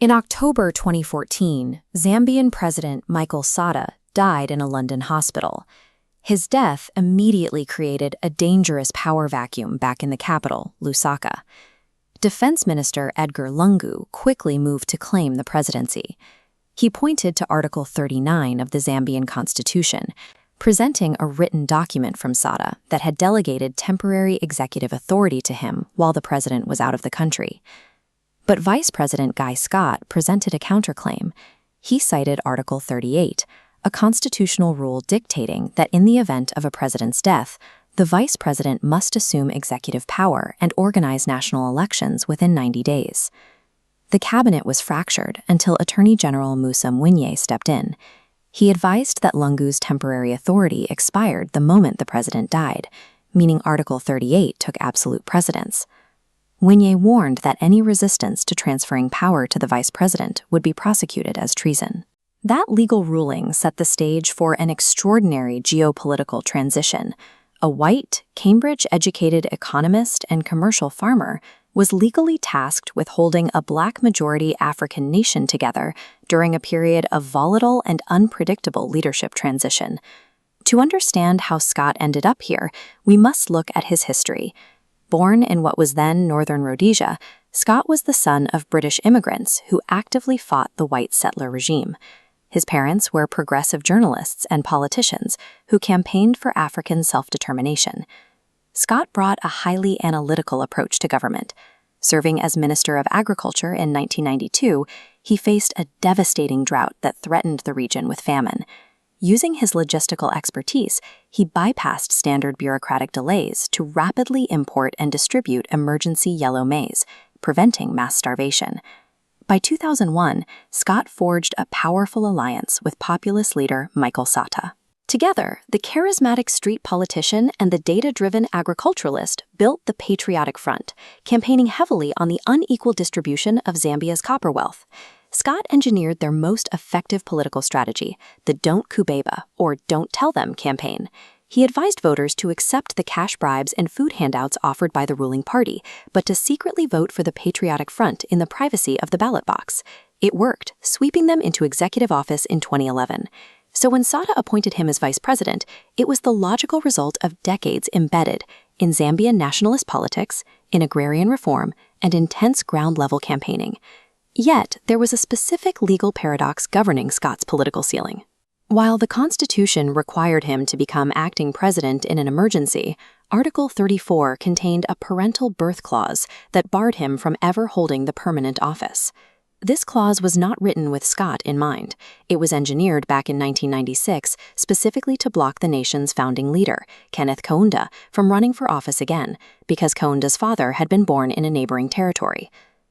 In October 2014, Zambian President Michael Sata died in a London hospital. His death immediately created a dangerous power vacuum back in the capital, Lusaka. Defense Minister Edgar Lungu quickly moved to claim the presidency. He pointed to Article 39 of the Zambian constitution, presenting a written document from Sata that had delegated temporary executive authority to him while the president was out of the country. But Vice President Guy Scott presented a counterclaim. He cited Article 38, a constitutional rule dictating that in the event of a president's death, the vice president must assume executive power and organize national elections within 90 days. The cabinet was fractured until Attorney General Musa Mwinyi stepped in. He advised that Lungu's temporary authority expired the moment the president died, meaning Article 38 took absolute precedence. Mwinyi warned that any resistance to transferring power to the vice president would be prosecuted as treason. That legal ruling set the stage for an extraordinary geopolitical transition. A white, Cambridge-educated economist and commercial farmer was legally tasked with holding a black-majority African nation together during a period of volatile and unpredictable leadership transition. To understand how Scott ended up here, we must look at his history. Born in what was then Northern Rhodesia, Scott was the son of British immigrants who actively fought the white settler regime. His parents were progressive journalists and politicians who campaigned for African self-determination. Scott brought a highly analytical approach to government. Serving as Minister of Agriculture in 1992, he faced a devastating drought that threatened the region with famine. Using his logistical expertise, he bypassed standard bureaucratic delays to rapidly import and distribute emergency yellow maize, preventing mass starvation. By 2001, Scott forged a powerful alliance with populist leader Michael Sata. Together, the charismatic street politician and the data-driven agriculturalist built the Patriotic Front, campaigning heavily on the unequal distribution of Zambia's copper wealth. Scott engineered their most effective political strategy, the Don't Kubeba, or Don't Tell Them campaign. He advised voters to accept the cash bribes and food handouts offered by the ruling party, but to secretly vote for the Patriotic Front in the privacy of the ballot box. It worked, sweeping them into executive office in 2011. So when Sata appointed him as vice president, it was the logical result of decades embedded in Zambian nationalist politics, in agrarian reform, and intense ground-level campaigning. Yet, there was a specific legal paradox governing Scott's political ceiling. While the Constitution required him to become acting president in an emergency, Article 34 contained a parental birth clause that barred him from ever holding the permanent office. This clause was not written with Scott in mind. It was engineered back in 1996 specifically to block the nation's founding leader, Kenneth Kaunda, from running for office again, because Kaunda's father had been born in a neighboring territory.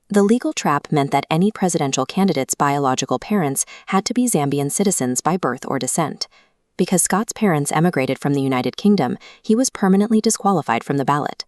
The legal trap meant that any presidential candidate's biological parents had to be Zambian citizens by birth or descent. Because Scott's parents emigrated from the United Kingdom, he was permanently disqualified from the ballot.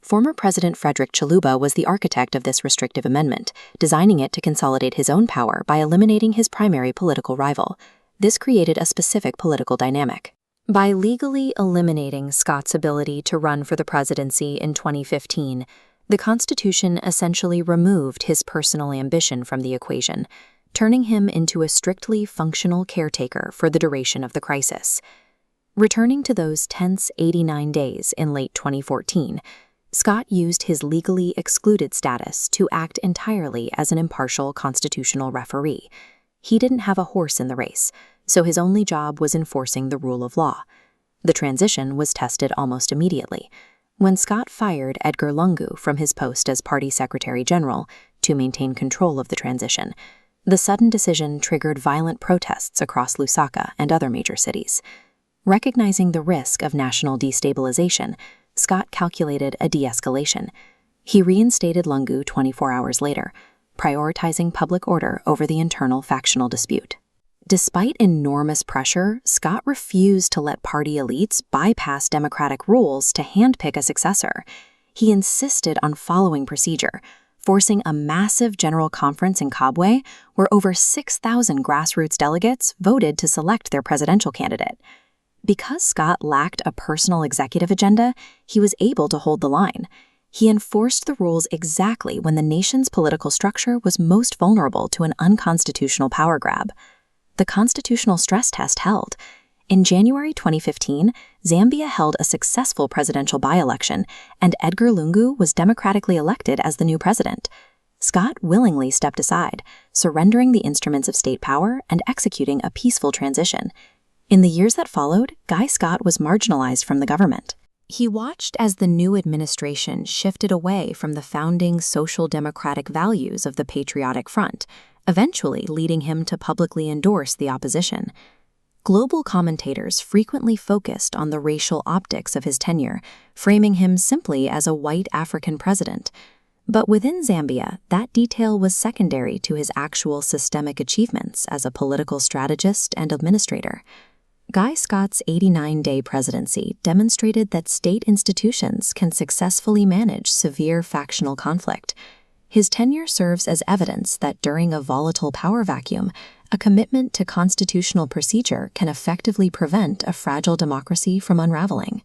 Former President Frederick Chiluba was the architect of this restrictive amendment, designing it to consolidate his own power by eliminating his primary political rival. This created a specific political dynamic. By legally eliminating Scott's ability to run for the presidency in 2015, the Constitution essentially removed his personal ambition from the equation, turning him into a strictly functional caretaker for the duration of the crisis. Returning to those tense 89 days in late 2014, Scott used his legally excluded status to act entirely as an impartial constitutional referee. He didn't have a horse in the race, so his only job was enforcing the rule of law. The transition was tested almost immediately, when Scott fired Edgar Lungu from his post as Party Secretary General to maintain control of the transition. The sudden decision triggered violent protests across Lusaka and other major cities. Recognizing the risk of national destabilization, Scott calculated a de-escalation. He reinstated Lungu 24 hours later, prioritizing public order over the internal factional dispute. Despite enormous pressure, Scott refused to let party elites bypass democratic rules to handpick a successor. He insisted on following procedure, forcing a massive general conference in Kabwe where over 6,000 grassroots delegates voted to select their presidential candidate. Because Scott lacked a personal executive agenda, he was able to hold the line. He enforced the rules exactly when the nation's political structure was most vulnerable to an unconstitutional power grab. The constitutional stress test held. In January 2015, Zambia held a successful presidential by-election, and Edgar Lungu was democratically elected as the new president. Scott willingly stepped aside, surrendering the instruments of state power and executing a peaceful transition. In the years that followed, Guy Scott was marginalized from the government. He watched as the new administration shifted away from the founding social democratic values of the Patriotic Front, eventually leading him to publicly endorse the opposition. Global commentators frequently focused on the racial optics of his tenure, framing him simply as a white African president. But within Zambia, that detail was secondary to his actual systemic achievements as a political strategist and administrator. Guy Scott's 89-day presidency demonstrated that state institutions can successfully manage severe factional conflict. His tenure serves as evidence that during a volatile power vacuum, a commitment to constitutional procedure can effectively prevent a fragile democracy from unraveling.